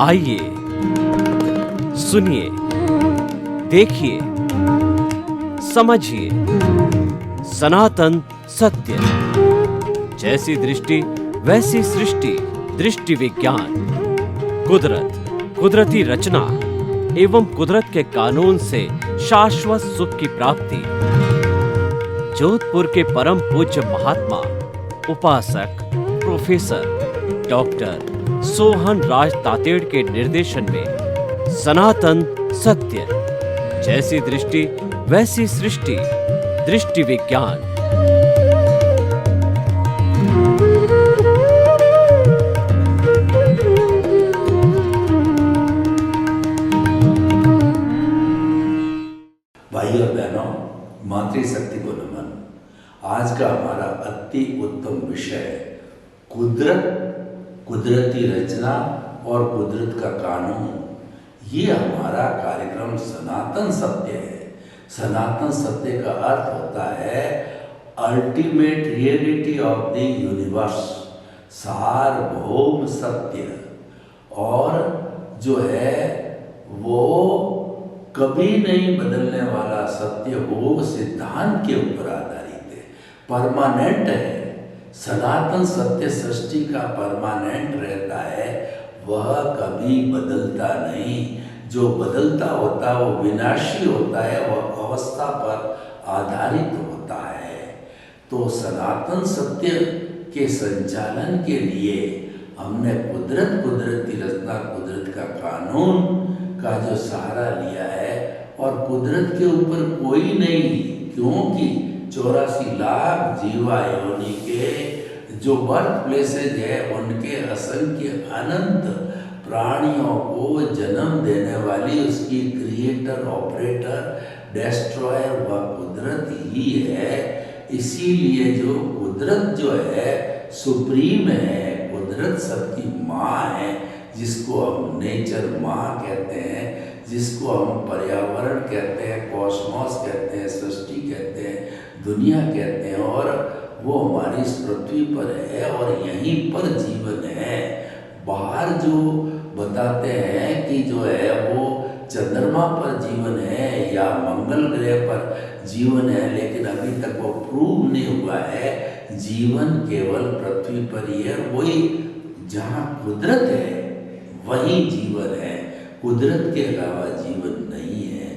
आइए सुनिए, देखिए, समझिए सनातन सत्य। जैसी दृष्टि वैसी सृष्टि, दृष्टि विज्ञान। कुदरत, कुदरती रचना एवं कुदरत के कानून से शाश्वत सुख की प्राप्ति। जोधपुर के परम पूज्य महात्मा उपासक प्रोफेसर डॉक्टर सोहन राज तातेड़ के निर्देशन में सनातन सत्य। जैसी दृष्टि वैसी सृष्टि, दृष्टि विज्ञान। भाइयों और बहनों, मातृशक्ति को नमन। आज का हमारा अति उत्तम विषय कुदरत, कुदरती रचना और कुदरत का कानून। ये हमारा कार्यक्रम सनातन सत्य है। सनातन सत्य का अर्थ होता है ultimate reality of the universe, सार्वभौम सत्य। और जो है वो कभी नहीं बदलने वाला सत्य, वो सिद्धांत के ऊपर आधारित है, परमानेंट है। सनातन सत्य सृष्टि का परमानेंट रहता है, वह कभी बदलता नहीं। जो बदलता होता है वो विनाशी होता है, वह अवस्था पर आधारित होता है। तो सनातन सत्य के संचालन के लिए हमने कुदरत, कुदरती रचना, कुदरत का कानून का जो सहारा लिया है। और कुदरत के ऊपर कोई नहीं, क्योंकि 84 लाख जीवा योनि के जो बर्थ प्लेसेज है, उनके असंख्य अनंत प्राणियों को जन्म देने वाली उसकी क्रिएटर, ऑपरेटर, डेस्ट्रॉयर वह कुदरत ही है। इसीलिए जो कुदरत जो है सुप्रीम है, कुदरत सबकी माँ है, जिसको हम नेचर माँ कहते हैं, जिसको हम पर्यावरण कहते हैं, कॉस्मॉस कहते हैं, सृष्टि कहते हैं, दुनिया कहते हैं। और वो हमारी इस पृथ्वी पर है और यहीं पर जीवन है। बाहर जो बताते हैं कि जो है वो चंद्रमा पर जीवन है या मंगल ग्रह पर जीवन है, लेकिन अभी तक वो प्रूव नहीं हुआ है। जीवन केवल पृथ्वी पर ही है। वही जहाँ कुदरत है वही जीवन है, कुदरत के अलावा जीवन नहीं है।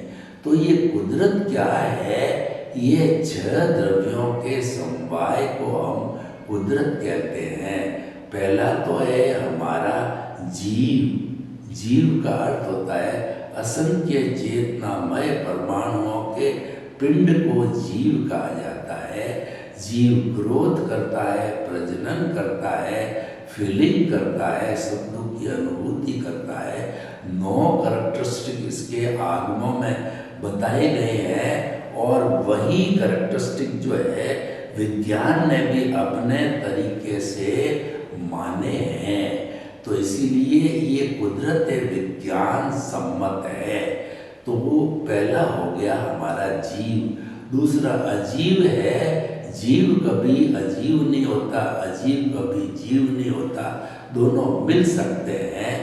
तो ये कुदरत क्या है? ये 6 द्रव्यों के समवाय को हम कुदरत कहते हैं। पहला तो है हमारा जीव। जीव का अर्थ होता है असंख्य चेतनामय परमाणुओं के पिंड को जीव कहा जाता है। जीव ग्रोथ करता है, प्रजनन करता है, फीलिंग करता है, सुख दुख की अनुभूति करता है। 9 कैरेक्टरिस्टिक इसके आगमों में बताए गए हैं। और वही कैरेक्टरिस्टिक जो है विज्ञान ने भी अपने तरीके से माने हैं। तो इसीलिए ये कुदरत विज्ञान सम्मत है। तो वो पहला हो गया हमारा जीव। दूसरा अजीव है। जीव कभी अजीव नहीं होता, अजीव कभी जीव नहीं होता, दोनों मिल सकते हैं।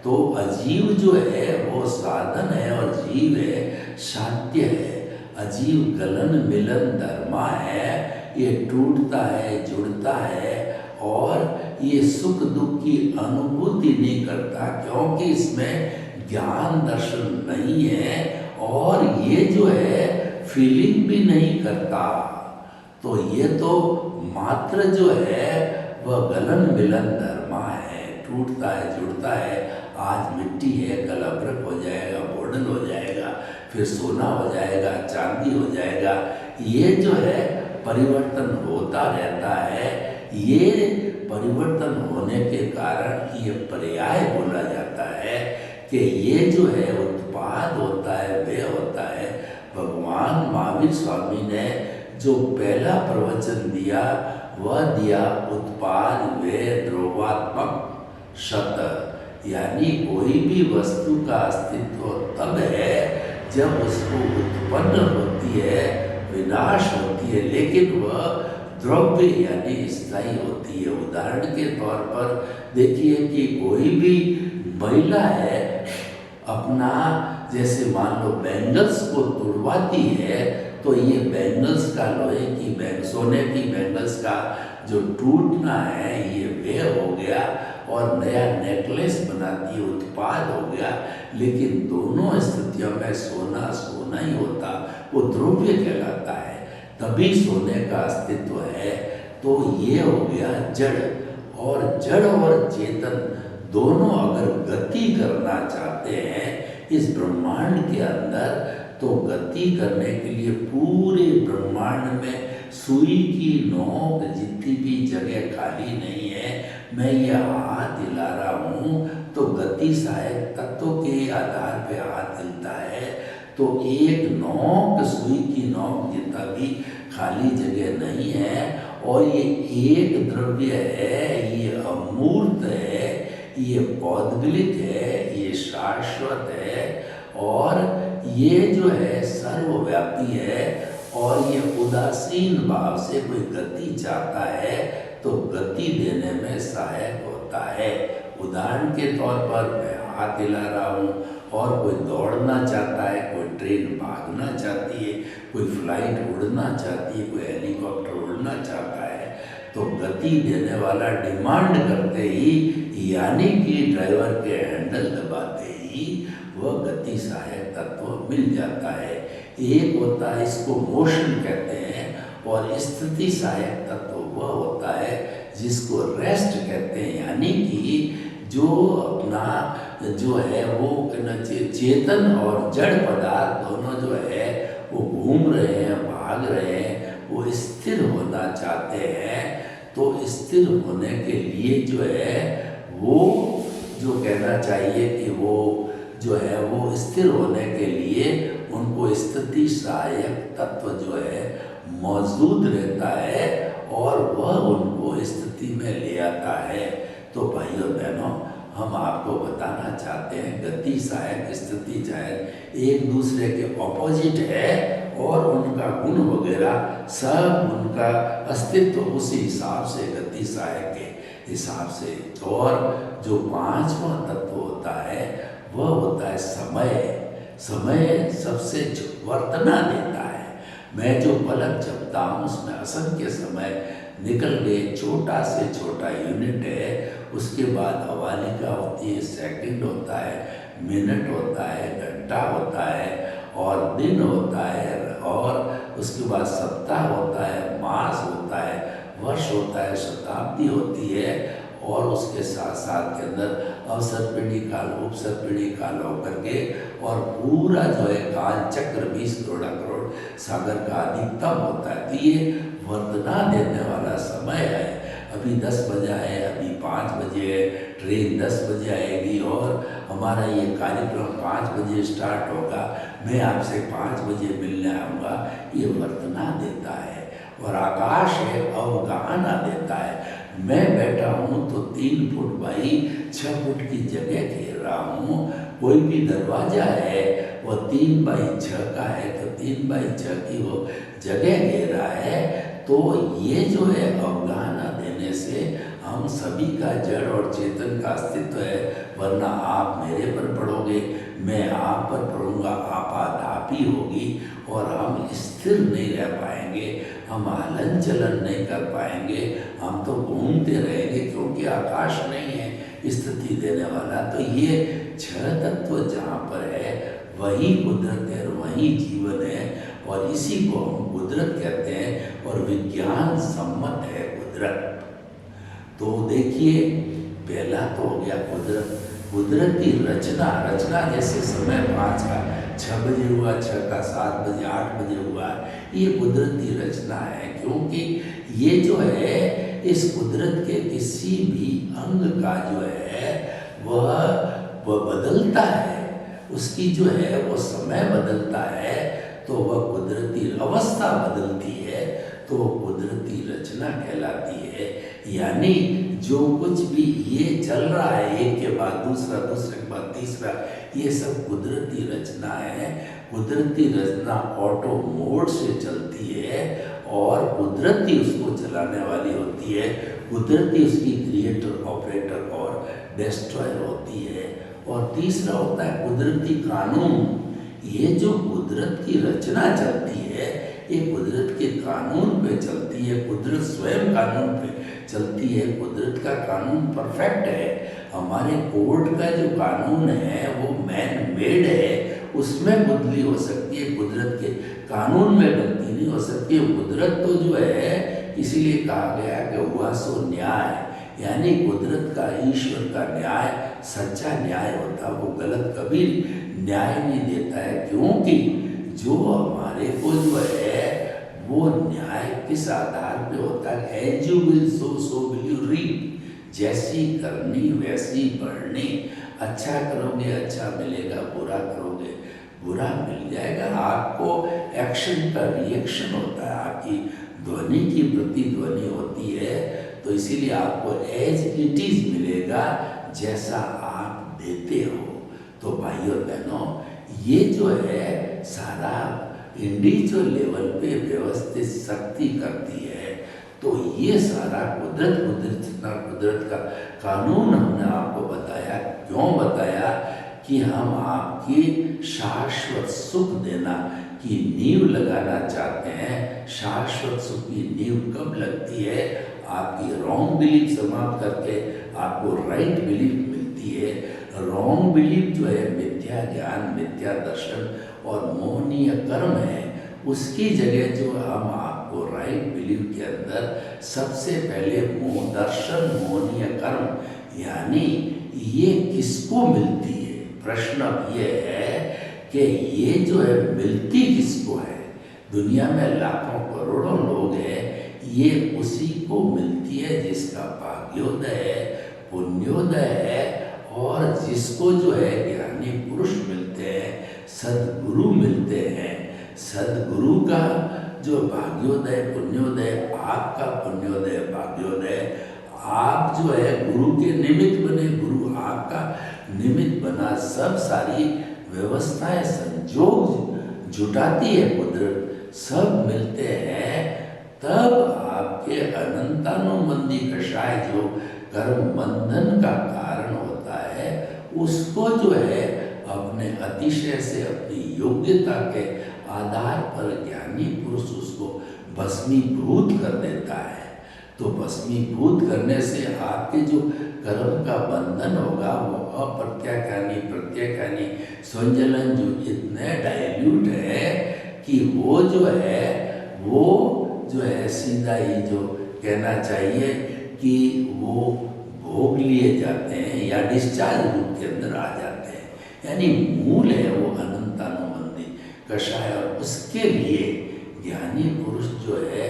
तो अजीव जो है वो साधन है और जीव है शांत्य है। अजीव गलन मिलन धर्मा है, ये टूटता है, जुड़ता है और ये सुख दुख की अनुभूति नहीं करता, क्योंकि इसमें ज्ञान दर्शन नहीं है। और ये जो है फीलिंग भी नहीं करता। तो ये तो मात्र जो है वह गलन मिलन धर्मा है, टूटता है, जुड़ता है। आज मिट्टी है, कल अभ्रक हो जाएगा, बोडल हो जाएगा, फिर सोना हो जाएगा, चांदी हो जाएगा। ये जो है परिवर्तन होता रहता है। ये परिवर्तन होने के कारण ये पर्याय बोला जाता है कि ये जो है उत्पाद होता है, वे होता है। भगवान महावीर स्वामी ने जो पहला प्रवचन दिया वह दिया उत्पाद वे द्रव्यात्मक शत। यानी कोई भी वस्तु का अस्तित्व तब है जब उसको उत्पन्न होती है, विनाश होती है, लेकिन वह द्रव्य यानी स्थायी होती है। उदाहरण के तौर पर देखिए कि कोई भी महिला है अपना, जैसे मान लो बैंगल्स को तुड़वाती है, तो ये बैंगल्स का लोहे की सोने की बैंगल्स का जो टूटना है ये वे हो गया और नया नेकलेस बनाती है, उत्पाद हो गया। लेकिन दोनों स्थितियों में सोना सोना ही होता, वो द्रव्य कहलाता है, तभी सोने का अस्तित्व है। तो ये हो गया जड़, और जड़ और चेतन दोनों अगर गति करना चाहते हैं इस ब्रह्मांड के अंदर, तो गति करने के लिए पूरे ब्रह्मांड में सुई की नोक जितनी भी जगह खाली नहीं है, मैं ये हाथ हिला रहा हूँ तो गति सहायक तत्व के आधार पे हाथ हिलता है। तो एक नोक, सुई की नोक जितना भी खाली जगह नहीं है, और ये एक द्रव्य है, ये अमूर्त है, ये पौद्गलिक है, ये शाश्वत है, और ये जो है सर्वव्यापी है। और ये उदासीन भाव से कोई गति चाहता है तो गति देने में सहायक होता है। उदाहरण के तौर पर मैं हाथ हिला रहा हूँ, और कोई दौड़ना चाहता है, कोई ट्रेन भागना चाहती है, कोई फ्लाइट उड़ना चाहती है, कोई हेलीकॉप्टर उड़ना चाहता है, तो गति देने वाला डिमांड करते ही, यानी कि ड्राइवर के हैंडल दबाते ही वह गति सहायक तत्व मिल जाता है। एक होता है, इसको मोशन कहते हैं, और स्थिति सहायक तत्व वह होता है जिसको रेस्ट कहते हैं, यानी कि जो अपना जो है वो चेतन और जड़ पदार्थ दोनों जो है वो घूम रहे हैं, भाग रहे हैं, वो स्थिर होना चाहते हैं। तो स्थिर होने के लिए जो है वो जो कहना चाहिए कि वो जो है वो स्थिर होने के लिए उनको स्थिति सहायक तत्व जो है मौजूद रहता है, और वह उनको स्थिति में ले आता है। तो भाइयों बहनों, हम आपको बताना चाहते हैं गति सहायक स्थिति सहायक एक दूसरे के ऑपोजिट है, और उनका गुण वगैरह सब उनका अस्तित्व उसी हिसाब से गति सहायक के हिसाब से। और जो पांचवा तत्व होता है वह होता है समय। समय सबसे वर्तना देता है। मैं जो पलक झपकता हूँ उसमें असंख्य समय निकल गए, छोटा से छोटा यूनिट है। उसके बाद अवालिका होती है, सेकंड होता है, मिनट होता है, घंटा होता है, और दिन होता है, और उसके बाद सप्ताह होता है, मास होता है, वर्ष होता है, शताब्दी होती है, और उसके साथ साथ के अंदर अवसर पीढ़ी काल, उपसर पीढ़ी काल होकर के, और पूरा जो है काल चक्र 20 करोड़ सागर का अधिकतम होता है। तो ये वर्तना देने वाला समय है। अभी 10 बजे है, अभी 5 बजे है, ट्रेन 10 बजे आएगी, और हमारा ये कार्यक्रम 5 बजे स्टार्ट होगा, मैं आपसे 5 बजे मिलने आऊँगा, ये वर्तना देता है। और आकाश है, अवगाहना देता है। मैं बैठा हूँ तो 3 फुट बाई 6 फुट की जगह घेर रहा हूँ। कोई भी दरवाजा है वो 3 बाई 6 का है, तो 3 बाई 6 की वो जगह घेर रहा है। तो ये जो है अवगाहना देने से हम सभी का जड़ और चेतन का अस्तित्व है। वरना आप मेरे पर पढ़ोगे, मैं आप पर पढ़ूंगा, आपाधापी होगी, और हम स्थिर नहीं रह पाएंगे, हम हलन चलन नहीं कर पाएंगे, हम तो घूमते रहेंगे, क्योंकि आकाश नहीं है स्थिति देने वाला। तो ये 6 तत्व जहाँ पर है वही कुदरत है, वही जीवन है, और इसी को हम कुदरत कहते हैं, और विज्ञान सम्मत है कुदरत। तो देखिए, पहला तो हो गया कुदरत, कुदरत की रचना। रचना जैसे समय 5 का 6 बजे हुआ, 6 का 7 बजे, 8 बजे हुआ, ये कुदरती रचना है। क्योंकि ये जो है इस कुदरत के किसी भी अंग का जो है वह बदलता है, उसकी जो है वो समय बदलता है, तो वह कुदरती अवस्था बदलती है, तो कुदरती रचना कहलाती है। यानी जो कुछ भी ये चल रहा है, एक के बाद दूसरा, दूसरे के बाद तीसरा, ये सब कुदरती रचना है। कुदरती रचना ऑटो मोड से चलती है, और कुदरती उसको चलाने वाली होती है, कुदरती उसकी क्रिएटर, ऑपरेटर और डिस्ट्रॉयर होती है। और तीसरा होता है कुदरती कानून। ये जो कुदरत की रचना चलती है, ये कुदरत के कानून पे चलती है, कुदरत स्वयं कानून पे चलती है। कुदरत का कानून परफेक्ट है। हमारे कोर्ट का जो कानून है वो मैन मेड है, उसमें बदली हो सकती है, कुदरत के कानून में बदली नहीं हो सकती। कुदरत तो जो है, इसीलिए कहा गया कि हुआ सो न्याय, यानी कुदरत का, ईश्वर का न्याय सच्चा न्याय होता है। वो गलत कभी न्याय नहीं देता है, क्योंकि जो हमारे को जो है वो न्याय किस आधार पे होता है? As you will sow will you reap. जैसी करनी वैसी बढ़नी। अच्छा करोगे अच्छा मिलेगा, बुरा करोगे बुरा मिल जाएगा। आपको एक्शन का रिएक्शन होता है, आपकी ध्वनि की प्रतिध्वनि होती है, तो इसीलिए आपको एज इट इज मिलेगा, जैसा आप देते हो। तो भाइयों बहनों, ये जो है सारा इंडिविजुअल लेवल पे व्यवस्थित शक्ति करती है। तो ये सारा कुदरत का कानून हमने आपको बताया। क्यों बताया? कि हम आपकी शाश्वत सुख देना की नींव लगाना चाहते हैं। शाश्वत सुख की नींव कब लगती है? आपकी रॉन्ग बिलीफ समाप्त करके आपको राइट बिलीफ मिलती है। रॉन्ग बिलीफ जो है मिथ्या ज्ञान, मिथ्या दर्शन और मोहनीय कर्म है। उसकी जगह जो हम आपको राइट बिलीफ के अंदर सबसे पहले दर्शन, मोहनीय कर्म, यानी ये किसको मिलती है? प्रश्न अब ये है कि ये जो है मिलती किसको है? दुनिया में लाखों करोड़ों लोग हैं, ये उसी को मिलती है जिसका भाग्योदय है, पुण्योदय है, और जिसको जो है ज्ञानी पुरुष मिलते हैं, सद्गुरु मिलते हैं। सद्गुरु का जो भाग्योदय, पुण्योदय, आपका पुण्योदय, भाग्योदय, आप जो है गुरु के निमित्त बने, गुरु आपका निमित्त बना। सब सारी व्यवस्थाएं संजोग जुटाती है कुदरत, सब मिलते हैं, तब आपके अनंतानुबंधी कषाय जो कर्म बंधन का कारण होता है, उसको जो है अपने अतिशय से, अपनी योग्यता के आधार पर ज्ञानी पुरुष उसको भस्मीभूत कर देता है। तो भस्मीभूत करने से आपके जो कर्म का बंधन होगा वो अप्रत्याख्यानी, प्रत्याख्यानी, संजलन जो इतने डाइल्यूट है कि वो जो है सीधा ही जो कहना चाहिए कि वो भोग लिए जाते हैं या डिस्चार्ज रूप के अंदर आ जाते हैं। यानी मूल है वो अनंतानुबंधी कषाय, और उसके लिए ज्ञानी पुरुष जो है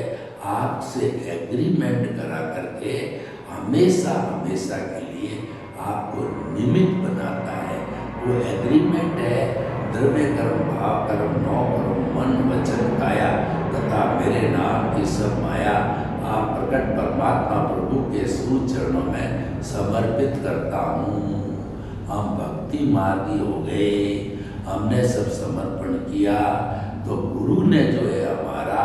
आपसे एग्रीमेंट करा करके हमेशा हमेशा के लिए आपको निमित्त बनाता है। वो एग्रीमेंट है द्रव्य कर्म, भाव कर्म, नौ कर्म, मन वचन काया तथा मेरे नाम की सब माया आप प्रकट परमात्मा प्रभु के सूर्य चरणों में समर्पित करता हूँ। हम भक्ति मार्गी हो गए, हमने सब समर्पण किया, तो गुरु ने जो है हमारा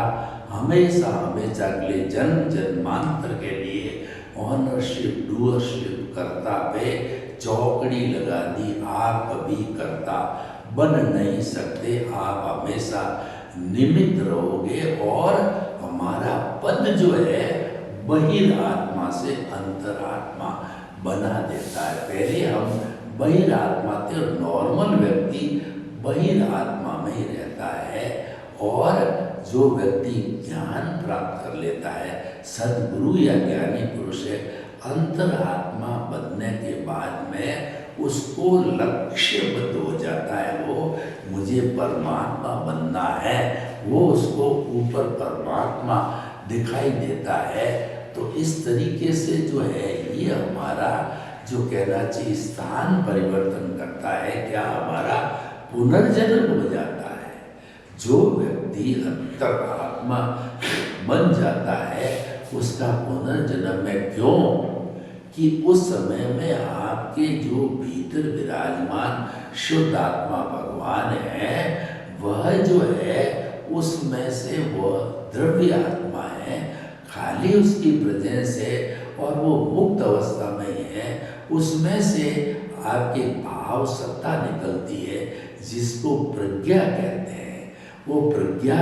हमेशा हमेशा के लिए जन्म जन्मांतर के लिए ऑनरशिप, डूअरशिप, कर्ता पे चौकड़ी लगा दी। आप कभी कर्ता बन नहीं सकते, आप हमेशा निमित्त रहोगे, और हमारा पद जो है बहिरात्मा से अंतरात्मा बना देता है। पहले हम बहिरात्मा थे, और नॉर्मल व्यक्ति बहिरात्मा में ही रहता है, और जो व्यक्ति ज्ञान प्राप्त कर लेता है, सद्गुरु या ज्ञानी पुरुष है, अंतरात्मा बनने के बाद में उसको लक्ष्यबद्ध हो जाता है। वो मुझे परमात्मा बनना है, वो उसको ऊपर परमात्मा दिखाई देता है। तो इस तरीके से जो है ये हमारा जो कहना चाहिए स्थान परिवर्तन करता है। क्या हमारा पुनर्जन्म हो जाता है। जो व्यक्ति अंतरात्मा बन जाता है उसका पुनर्जन्म है। क्यों? कि उस समय में आपके जो भीतर विराजमान शुद्ध आत्मा भगवान है, वह जो है उसमें से वह द्रव्य आत्मा है, खाली उसकी प्रेजेंस है और वो मुक्त अवस्था में ही है। उसमें से आपकी भाव सत्ता निकलती है, जिसको प्रज्ञा कहते हैं। वो प्रज्ञा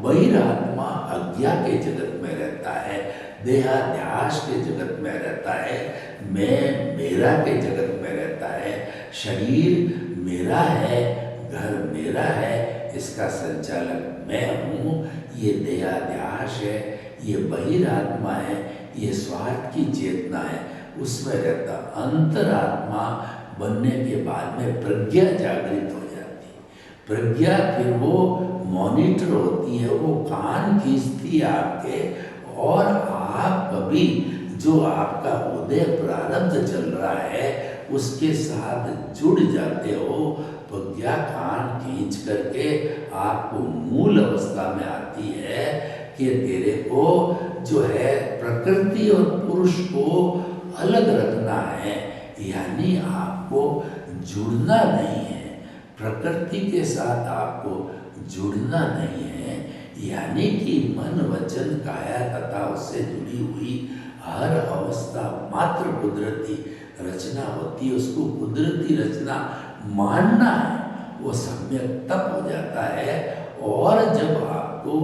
बहिरात्मा अज्ञा के जगत में रहता है, देहाध्यास के जगत में रहता है, मैं मेरा के जगत में रहता है। शरीर मेरा है, घर मेरा है, इसका संचालक मैं हूँ। ये देहाध्यास है, ये बहिरात्मा है, ये स्वार्थ की चेतना है, उसमें रहता। अंतरात्मा बनने के बाद में प्रज्ञा जागृत हो जाती है। प्रज्ञा फिर वो मॉनिटर होती है, वो कान खींचती है आपके, और आप कभी जो आपका उदय प्रारब्ध चल रहा है उसके साथ जुड़ जाते हो। प्रज्ञा कान खींच करके आपको मूल अवस्था में आती है कि तेरे को जो है प्रकृति और पुरुष को अलग रखना है, यानी आपको जुड़ना नहीं है, प्रकृति के साथ आपको जुड़ना नहीं है। यानी कि मन वचन काया तथा उससे जुड़ी हुई हर अवस्था मात्र कुदरती रचना होती है। उसको कुदरती रचना मानना है, वो सम्यक तप हो जाता है। और जब आपको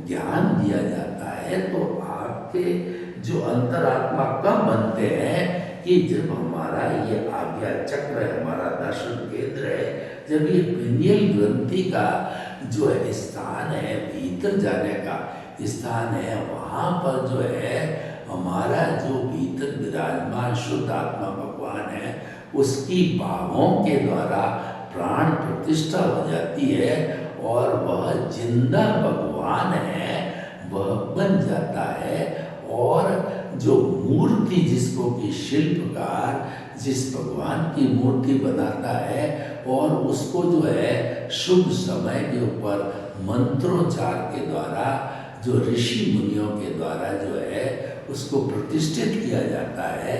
ज्ञान दिया जाता है तो आपके जो अंतरात्मा कब बनते हैं कि जब हमारा ये आज्ञा चक्र है, हमारा दर्शन केंद्र है, जब ये पिनियल ग्रंथि का जो है स्थान है, भीतर जाने का स्थान है, वहाँ पर जो है हमारा जो भीतर विराजमान शुद्ध आत्मा भगवान है, उसकी भावों के द्वारा प्राण प्रतिष्ठा हो जाती है और वह जिंदा भगवान है, वह बन जाता है। और जो मूर्ति जिसको कि शिल्पकार जिस भगवान की मूर्ति बनाता है और उसको जो है शुभ समय के ऊपर मंत्रोच्चार के द्वारा, जो ऋषि मुनियों के द्वारा जो है उसको प्रतिष्ठित किया जाता है,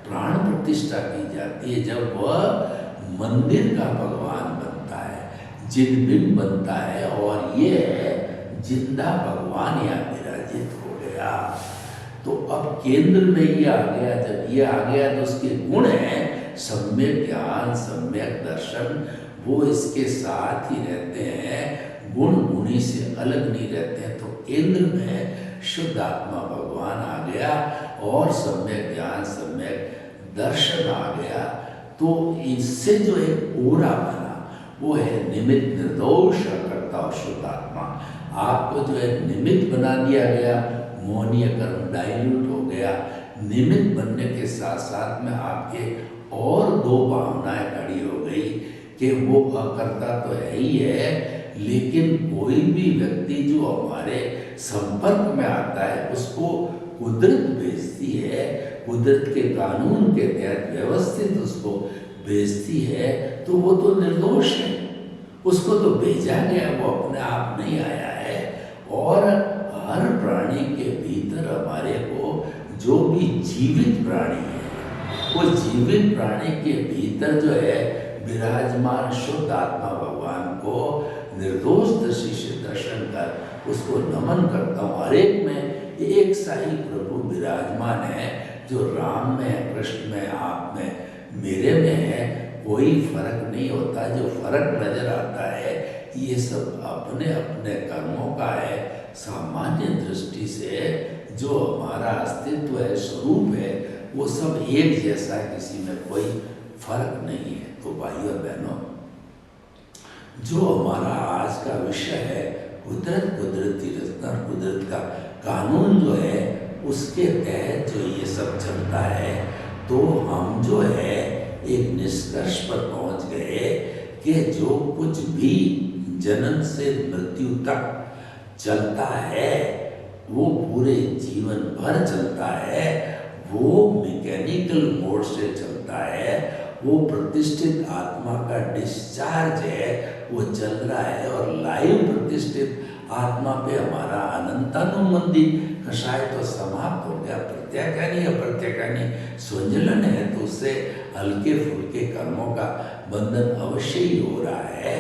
प्राण प्रतिष्ठा की जाती है। जब वह मंदिर का भगवान बनता है, जिनबिंब बनता है और ये जिंदा भगवान यहाँ विराजित हो गया, तो अब केंद्र में ये आ गया। जब ये आ गया तो उसके गुण हैं सम्यक ज्ञान, सम्यक दर्शन, वो इसके साथ ही रहते हैं, गुण गुणी से अलग नहीं रहते हैं। तो केंद्र में शुद्ध आत्मा भगवान आ गया और सम्यक ज्ञान, सम्यक दर्शन आ गया। तो इससे जो एक ओरा बना वो है निमित्त निर्दोष करता शुद्ध आत्मा। आपको जो है निमित्त बना दिया गया, मोहनीय कर्म डाइल्यूट हो गया। निमित्त बनने के साथ साथ में आपके और दो भावनाएं खड़ी हो गई कि वो अकर्ता तो है ही है, लेकिन कोई भी व्यक्ति जो हमारे संपर्क में आता है उसको कुदरत भेजती है, कुदरत के कानून के तहत व्यवस्थित उसको भेजती है, तो वो तो निर्दोष है, उसको तो भेजा गया, वो अपने आप नहीं आया है। और हर प्राणी के भीतर हमारे को जो भी जीवित प्राणी है, वो जीवित प्राणी के भीतर जो है विराजमान शुद्ध आत्मा भगवान को निर्दोष दृष्टि से दर्शन कर उसको नमन करता हूँ। हर एक में एक सा ही प्रभु विराजमान है, जो राम में है, कृष्ण में, आप में, मेरे में है, कोई फर्क नहीं होता। जो फर्क नजर आता है ये सब अपने अपने कर्मों का है। सामान्य दृष्टि से जो हमारा अस्तित्व है, स्वरूप है, वो सब एक जैसा है, किसी में कोई फर्क नहीं है। तो भाइयों और बहनों, जो हमारा आज का विषय है कुदरत, कुदरती रचना, कुदरत का कानून जो है, उसके तहत जो ये सब चलता है, तो हम जो है एक निष्कर्ष पर पहुंच गए कि जो कुछ भी जन्म से मृत्यु तक चलता है, वो पूरे जीवन भर चलता है, वो मैकेनिकल मोड से चलता है, वो प्रतिष्ठित आत्मा का डिस्चार्ज है, वो चल रहा है। और लाइव प्रतिष्ठित आत्मा पे हमारा अनंतानुबंधी कषाय तो समाप्त हो गया। प्रत्याख्यानी अप्रत्याख्यानी स्वंजलन है, तो उससे हल्के फुल्के कर्मों का बंधन अवश्य ही हो रहा है।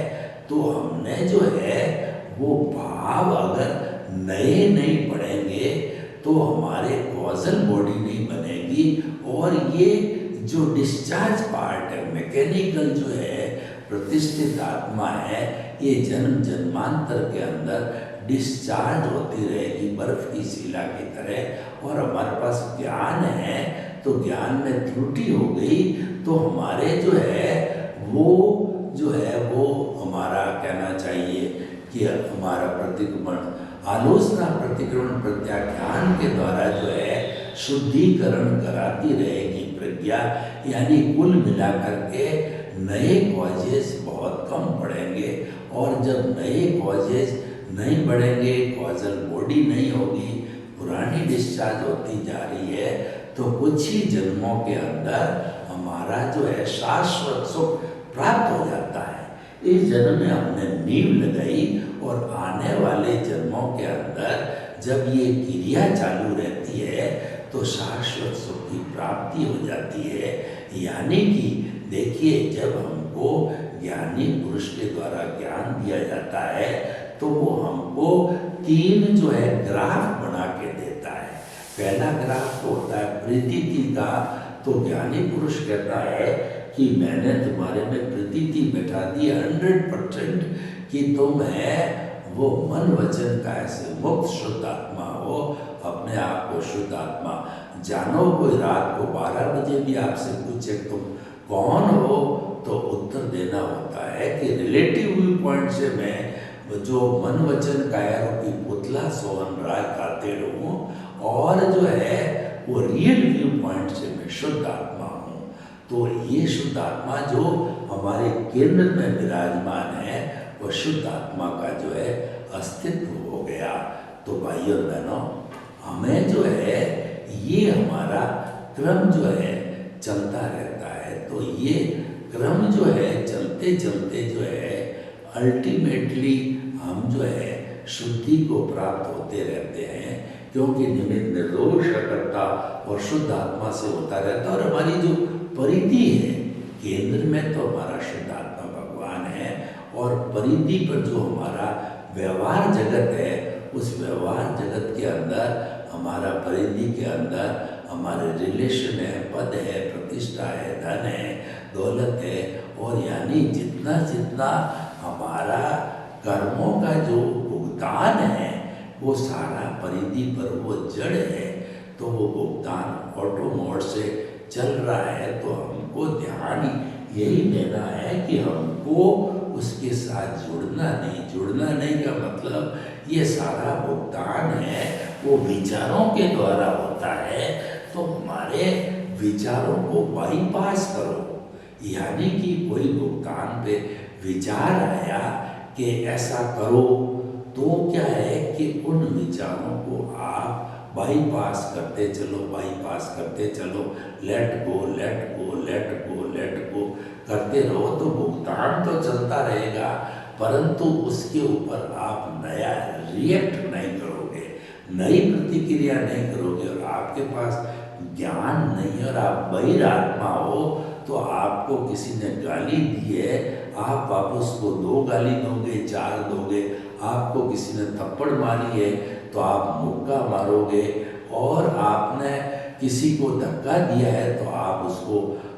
तो हमने जो है वो भाव अगर नए नहीं पढ़ेंगे तो हमारे कॉजल बॉडी नहीं बनेगी, और ये जो डिस्चार्ज पार्ट है, मैकेनिकल जो है, प्रतिष्ठित आत्मा है, ये जन्म जन्मांतर के अंदर डिस्चार्ज होती रहेगी बर्फ की शिला की तरह। और हमारे पास ज्ञान है, तो ज्ञान में त्रुटि हो गई तो हमारे जो है वो हमारा कहना चाहिए कि हमारा प्रतिक्रमण, आलोचना प्रतिक्रमण प्रत्याख्यान के द्वारा जो है शुद्धिकरण कराती रहेगी प्रज्ञा। यानी कुल मिलाकर के नए कॉजेस बहुत कम बढ़ेंगे, और जब नए कॉजेस नहीं बढ़ेंगे, कॉजल बॉडी नहीं होगी, पुरानी डिस्चार्ज होती जा रही है, तो कुछ ही जन्मों के अंदर हमारा जो है शाश्वत सुख प्राप्त हो जाता है। इस जन्म में हमने नींव लगाई, और आने वाले जन्मों के अंदर जब ये क्रिया चालू रहती है तो शाश्वत सुख की प्राप्ति हो जाती है। यानी कि देखिए, जब हमको ज्ञानी पुरुष के द्वारा ज्ञान दिया जाता है तो वो हमको 3 जो है ग्राफ बना के देता है। पहला ग्राफ तो होता है प्रतीति का, तो ज्ञानी पुरुष कहता है कि मैंने तुम्हारे में प्रतीति बैठा दी 100% कि तुम है वो मन वचन काय से मुक्त शुद्ध आत्मा हो, अपने आप को शुद्ध आत्मा जानो। कोई रात को 12 बजे भी आपसे पूछे तुम कौन हो, तो उत्तर देना होता है कि रिलेटिव व्यू पॉइंट से मैं जो मन वचन कायरों की पुतला सोहन राय खाते रहूँ, और जो है वो रियल व्यू पॉइंट से मैं शुद्ध आत्मा हूँ। तो ये शुद्ध आत्मा जो हमारे केंद्र में विराजमान है, वो शुद्ध आत्मा का जो है अस्तित्व हो गया। तो भाइयों बहनों, हमें जो है ये हमारा क्रम जो है चलता रहता है। तो ये क्रम जो है चलते चलते जो है अल्टीमेटली हम जो है शुद्धि को प्राप्त होते रहते हैं, क्योंकि निमित्त निर्दोष करता और शुद्ध आत्मा से होता रहता। और हमारी जो परिधि है, केंद्र में तो हमारा शुद्ध आत्मा भगवान है, और परिधि पर जो हमारा व्यवहार जगत है, उस व्यवहार जगत के अंदर हमारा परिधि के अंदर हमारे रिलेशन है, पद है, प्रतिष्ठा है, धन है, दौलत है, और यानी जितना जितना हमारा कर्मों का जो भुगतान है वो सारा परिधि पर वो जड़ है। तो वो भुगतान ऑटो मोड से चल रहा है, तो हमको ध्यान यही देना है कि हमको उसके साथ जुड़ना नहीं का मतलब ये सारा भुगतान है वो विचारों के द्वारा होता है। तो हमारे विचारों को बाईपास करो, यानी कि कोई भुगतान पे विचार आया कि ऐसा करो, तो क्या है कि उन विचारों को आप बाईपास करते चलो, लेट गो करते रहो, तो भुगतान तो चलता रहेगा, परंतु उसके ऊपर आप नया रिएक्ट नहीं करोगे, नई प्रतिक्रिया नहीं करोगे। और आपके पास ज्ञान नहीं और आप बहिर आत्मा हो, तो आपको किसी ने गाली दी है, आप वापस को 2 गाली दोगे, 4 दोगे। आपको किसी ने थप्पड़ मारी है तो आप मुक्का मारोगे, और आपने किसी को धक्का दिया है तो आप उसको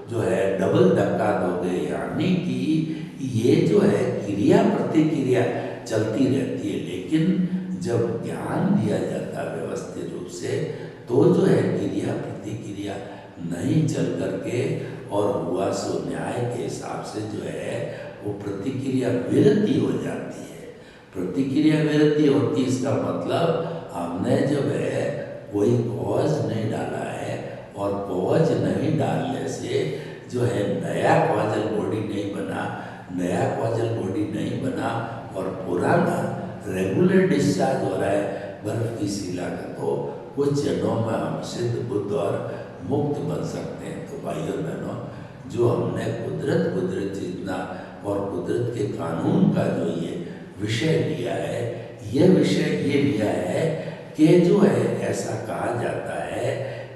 जो है डबल धक्का दोगे। यानी कि ये जो है क्रिया प्रतिक्रिया चलती रहती है। लेकिन जब ज्ञान दिया जाता है व्यवस्थित रूप से, तो जो है क्रिया प्रतिक्रिया नहीं चल करके और हुआ सो न्याय के हिसाब से जो है वो प्रतिक्रिया विरति हो जाती है। प्रतिक्रिया विरति होती, इसका मतलब हमने जो है कोई कॉज नहीं डाला है, और कॉज नहीं डालने से जो है नया कॉजल बॉडी नहीं बना, और पुराना रेगुलर डिस्चार्ज हो रहा है बर्फ की शिला का। तो कुछ जन्मों में हम सिद्ध बुद्ध और मुक्त बन सकते हैं। तो भाइयों बहनों, जो हमने कुदरत जितना और कुदरत के कानून का जो ये विषय लिया है, ये विषय ये लिया है कि जो है ऐसा कहा जाता है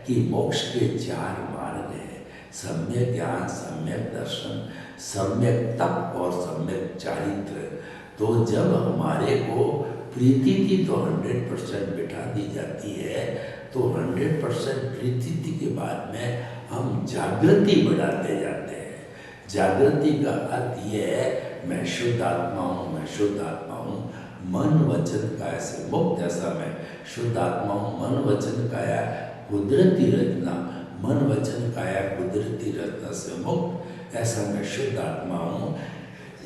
कि मोक्ष के 4 मार्ग हैं, सम्यक ज्ञान, सम्यक दर्शन, सम्यक तप और सम्यक चारित्र। तो जब हमारे को प्रीति की तो 100% बिठा दी जाती है, तो 100% प्रीति के बाद में हम जागृति बढ़ाते जाते हैं। जागृति का अर्थ ये है, मैं शुद्ध आत्मा हूँ, मैं शुद्ध आत्मा हूँ, मन वचन काया से मुक्त। ऐसा मैं शुद्ध आत्मा हूँ, मन वचन काया कुदरती रचना, मन वचन काया कुदरती रचना से मुक्त, ऐसा मैं शुद्ध आत्मा हूँ।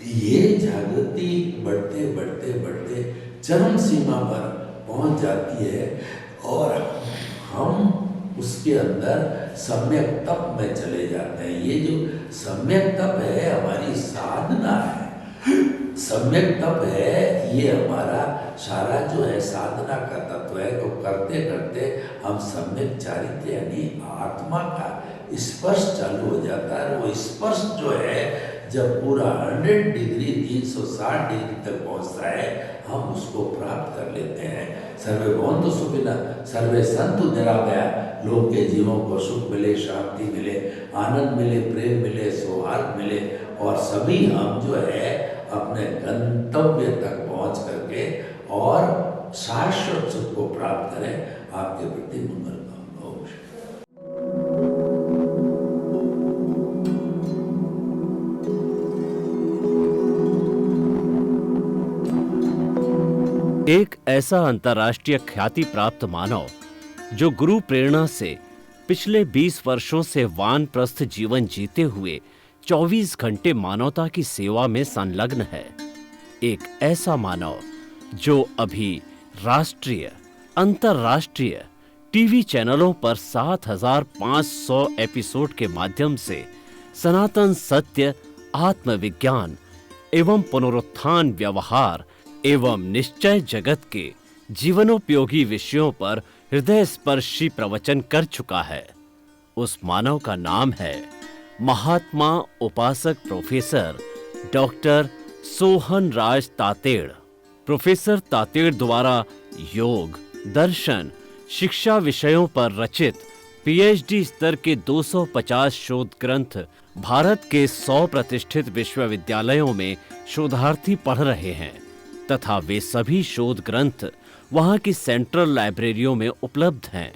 ये जागृति बढ़ते बढ़ते बढ़ते चरम सीमा पर पहुंच जाती है और हम उसके अंदर सम्यक तप में चले जाते हैं। ये जो सम्यक तप है हमारी साधना है, सम्यक तप है ये हमारा सारा जो है साधना का तत्व है। तो करते करते हम सम्यक चारित्र यानी आत्मा का स्पर्श चालू हो जाता है। वो स्पर्श जो है जब पूरा 100 डिग्री 360 डिग्री तक पहुंचता है, हम उसको प्राप्त कर लेते हैं। सर्वे भवन्तु सुखिनः, सर्वे सन्तु निरामयाः। लोग के जीवों को सुख मिले, शांति मिले, आनंद मिले, प्रेम मिले, सौहार्द मिले और सभी हम जो है अपने गंतव्य तक पहुंच करके और शाश्वत सुख को प्राप्त करें। आपके प्रति मंगल कामना। एक ऐसा अंतर्राष्ट्रीय ख्याति प्राप्त मानव जो गुरु प्रेरणा से पिछले 20 वर्षों से वानप्रस्थ जीवन जीते हुए 24 घंटे मानवता की सेवा में संलग्न है। एक ऐसा मानव जो अभी राष्ट्रीय, अंतर्राष्ट्रीय टीवी चैनलों पर 7,500 एपिसोड के माध्यम से सनातन सत्य, आत्मविज्ञान एवं पुनरुत्थान, व्यवहार एवं निश्चय जगत के जीवनोपयोगी विषयों पर हृदय स्पर्शी प्रवचन कर चुका है। उस मानव का नाम है महात्मा उपासक प्रोफेसर डॉक्टर सोहन राज तातेड़। प्रोफेसर तातेड़ द्वारा योग, दर्शन, शिक्षा विषयों पर रचित पीएचडी स्तर के 250 शोध ग्रंथ भारत के 100 प्रतिष्ठित विश्वविद्यालयों में शोधार्थी पढ़ रहे हैं तथा वे सभी शोध ग्रंथ वहां की सेंट्रल लाइब्रेरियों में उपलब्ध हैं।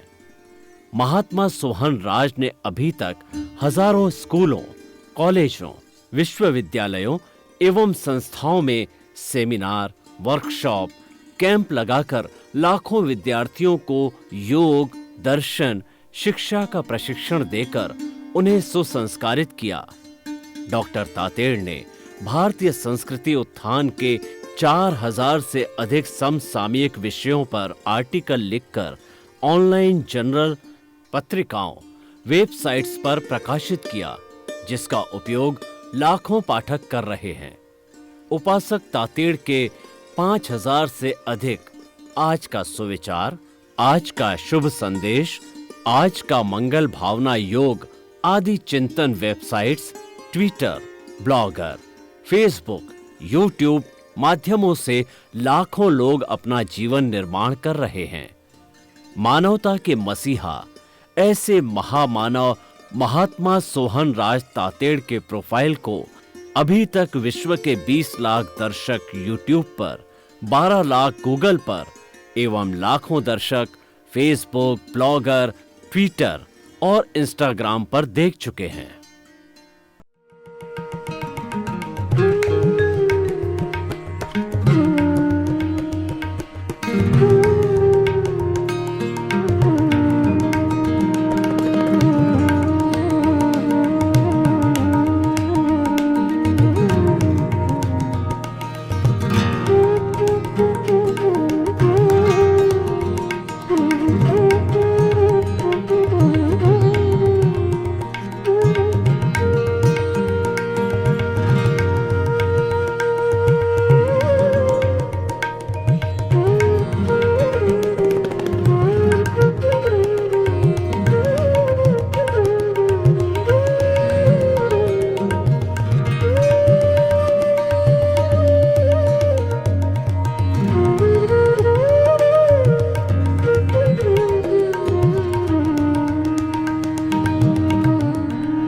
महात्मा सोहन राज ने अभी तक हजारों स्कूलों, कॉलेजों, विश्वविद्यालयों एवं संस्थाओं में सेमिनार, वर्कशॉप, कैंप लगाकर लाखों विद्यार्थियों को योग, दर्शन, शिक्षा का प्रशिक्षण देकर उन्हें सुसंस्कारित किया। डॉक्टर तातेड़ ने भारतीय संस्कृति उत्थान के 4000 से अधिक समसामयिक विषयों पर आर्टिकल लिखकर ऑनलाइन जर्नल, पत्रिकाओं, वेबसाइट्स पर प्रकाशित किया, जिसका उपयोग लाखों पाठक कर रहे हैं। उपासक तातेड़ के 5000 से अधिक आज का सुविचार, आज का शुभ संदेश, आज का मंगल भावना योग आदि चिंतन websites, Twitter, blogger, Facebook, YouTube माध्यमों से लाखों लोग अपना जीवन निर्माण कर रहे हैं। मानवता के मसीहा ऐसे महामानव महात्मा सोहन राज तातेड़ के प्रोफाइल को अभी तक विश्व के 20 लाख दर्शक यूट्यूब पर, 12 लाख गूगल पर एवं लाखों दर्शक फेसबुक, ब्लॉगर, ट्विटर और इंस्टाग्राम पर देख चुके हैं।